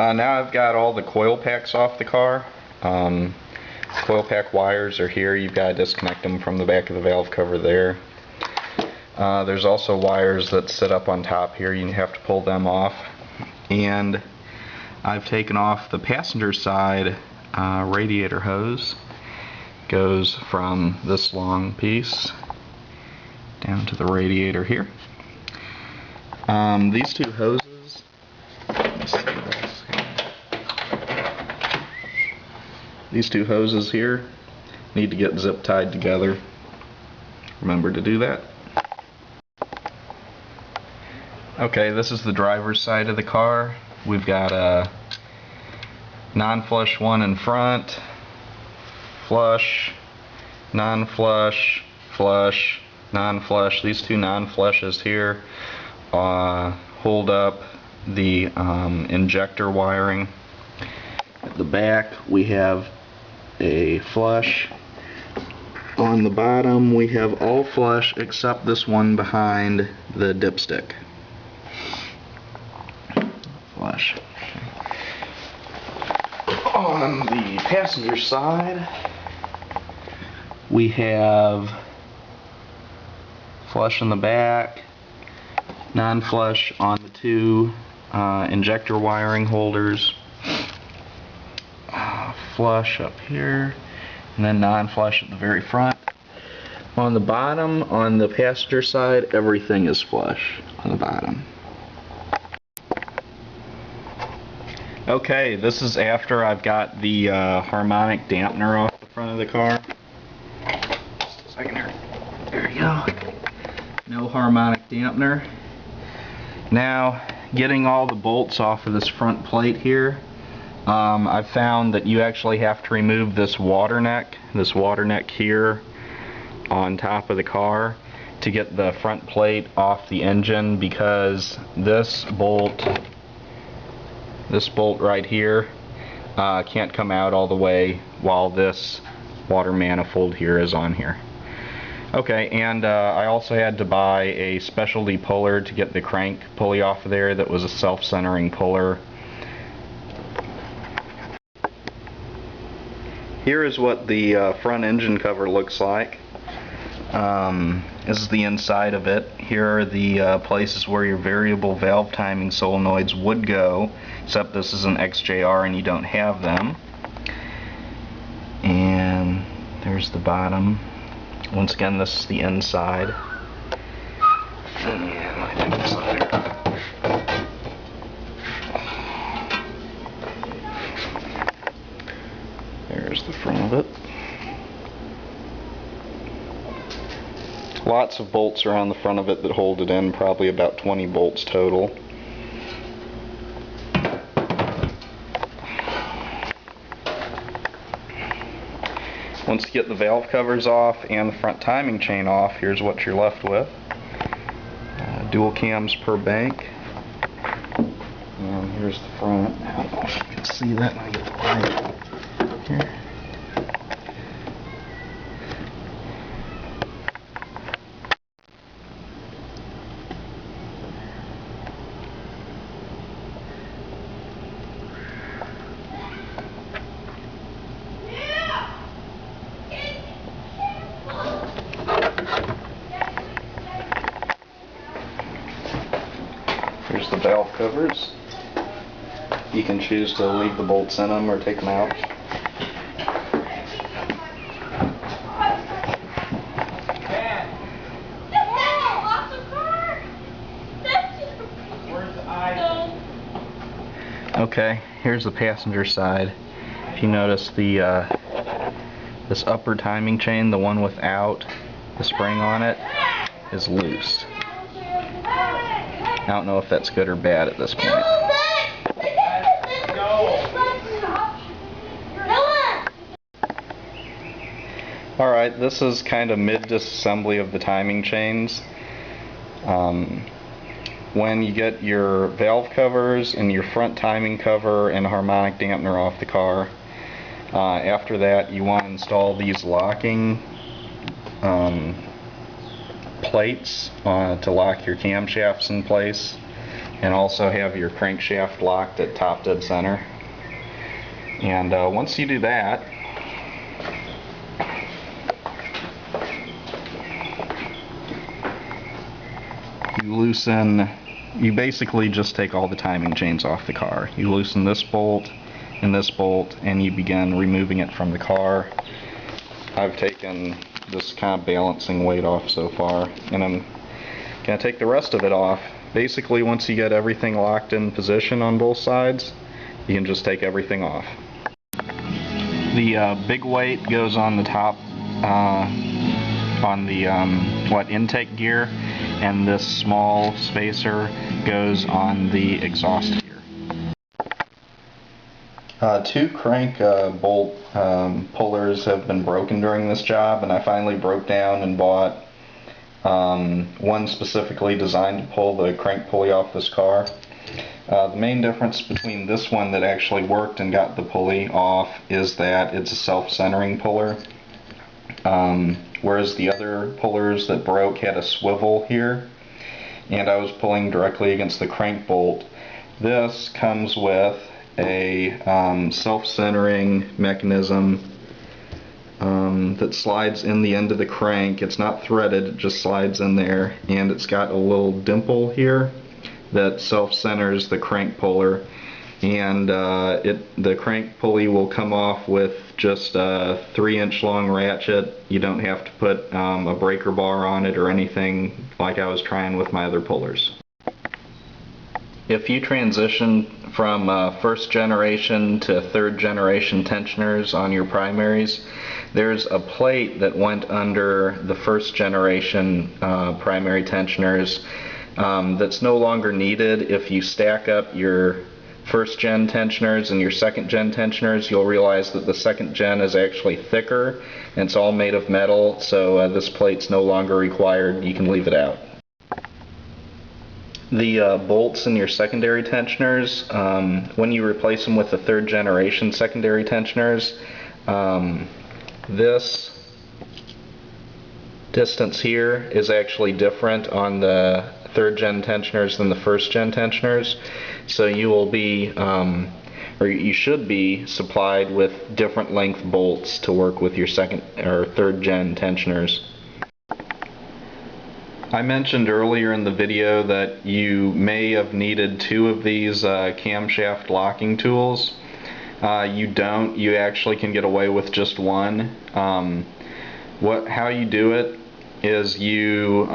Now I've got all the coil packs off the car. Coil pack wires are here. You've got to disconnect them from the back of the valve cover there. There's also wires that sit up on top here. You have to pull them off. And I've taken off the passenger side radiator hose. Goes from this long piece down to the radiator here. These two hoses, these two hoses here need to get zip tied together. Remember to do that. Okay, this is the driver's side of the car. We've got a non-flush one in front, flush, non-flush, flush, non-flush. These two non-flushes here hold up the injector wiring. At the back we have a flush. On the bottom we have all flush except this one behind the dipstick. Flush. On the passenger side we have flush in the back, non-flush on the two injector wiring holders, flush up here, and then non-flush at the very front. On the bottom, on the passenger side, everything is flush on the bottom. Okay, this is after I've got the harmonic dampener off the front of the car. Just a second here. There you go. No harmonic dampener. Now, getting all the bolts off of this front plate here, I've found that you actually have to remove this water neck here on top of the car to get the front plate off the engine, because this bolt right here can't come out all the way while this water manifold here is on here. Okay, and I also had to buy a specialty puller to get the crank pulley off of there that was a self-centering puller. Here is what the front engine cover looks like. This is the inside of it. Here are the places where your variable valve timing solenoids would go, except this is an XJR and you don't have them. And there's the bottom. Once again, this is the inside. And I think it's up there. There's the front of it. Lots of bolts around the front of it that hold it in, probably about 20 bolts total. Once you get the valve covers off and the front timing chain off, here's what you're left with. Dual cams per bank. And here's the front. I don't know if you can see that when I get the light here. Here's the valve covers. You can choose to leave the bolts in them or take them out. Okay, here's the passenger side. If you notice the this upper timing chain, the one without the spring on it, is loose. I don't know if that's good or bad at this point. Alright, this is kind of mid-disassembly of the timing chains. When you get your valve covers and your front timing cover and harmonic dampener off the car, after that you want to install these locking plates to lock your camshafts in place. and also have your crankshaft locked at top dead center. And once you do that, you basically just take all the timing chains off the car. You loosen this bolt, and you begin removing it from the car. I've taken this kind of balancing weight off so far, and I'm going to take the rest of it off. Basically, once you get everything locked in position on both sides, you can just take everything off. The big weight goes on the top, on the intake gear, and this small spacer goes on the exhaust gear. Two crank bolt pullers have been broken during this job, and I finally broke down and bought one specifically designed to pull the crank pulley off this car. The main difference between this one that actually worked and got the pulley off is that it's a self-centering puller, whereas the other pullers that broke had a swivel here, and I was pulling directly against the crank bolt. This comes with a self-centering mechanism that slides in the end of the crank. It's not threaded, it just slides in there, and it's got a little dimple here that self-centers the crank puller, and the crank pulley will come off with just a 3-inch long ratchet. You don't have to put a breaker bar on it or anything like I was trying with my other pullers. If you transition from first generation to third generation tensioners on your primaries, there's a plate that went under the first generation primary tensioners that's no longer needed. If you stack up your first gen tensioners and your second gen tensioners, you'll realize that the second gen is actually thicker, and it's all made of metal, so this plate's no longer required. You can leave it out. The bolts in your secondary tensioners, when you replace them with the third generation secondary tensioners, this distance here is actually different on the third gen tensioners than the first gen tensioners, so you will be, or you should be, supplied with different length bolts to work with your second or third gen tensioners. I mentioned earlier in the video that you may have needed 2 of these camshaft locking tools. You don't. You actually can get away with just one. How you do it is you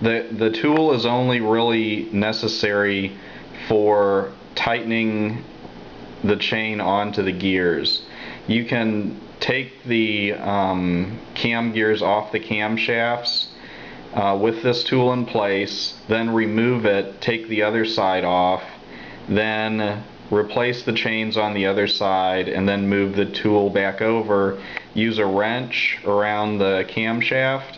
the tool is only really necessary for tightening the chain onto the gears. You can take the cam gears off the camshafts with this tool in place, then remove it, take the other side off, then replace the chains on the other side, and then move the tool back over. Use a wrench around the camshaft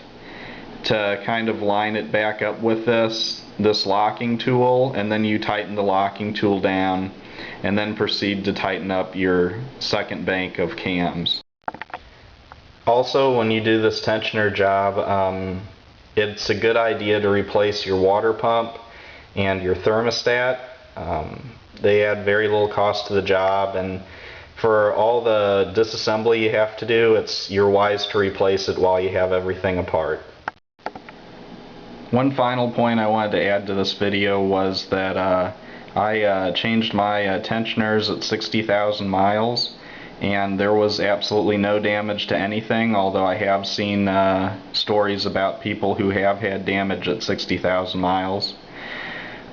to kind of line it back up with this locking tool, and then you tighten the locking tool down, and then proceed to tighten up your second bank of cams. Also, when you do this tensioner job, it's a good idea to replace your water pump and your thermostat. They add very little cost to the job, and for all the disassembly you have to do, you're wise to replace it while you have everything apart. One final point I wanted to add to this video was that I changed my tensioners at 60,000 miles, and there was absolutely no damage to anything, although I have seen stories about people who have had damage at 60,000 miles.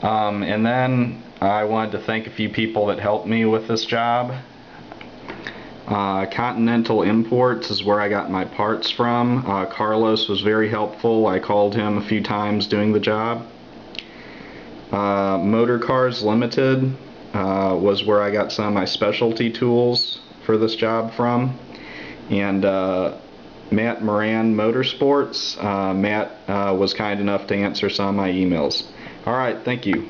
And then I wanted to thank a few people that helped me with this job. Continental Imports is where I got my parts from. Carlos was very helpful. I called him a few times doing the job. Motor Cars Limited was where I got some of my specialty tools for this job from. And Matt Moran Motorsports. Matt was kind enough to answer some of my emails. Alright, thank you.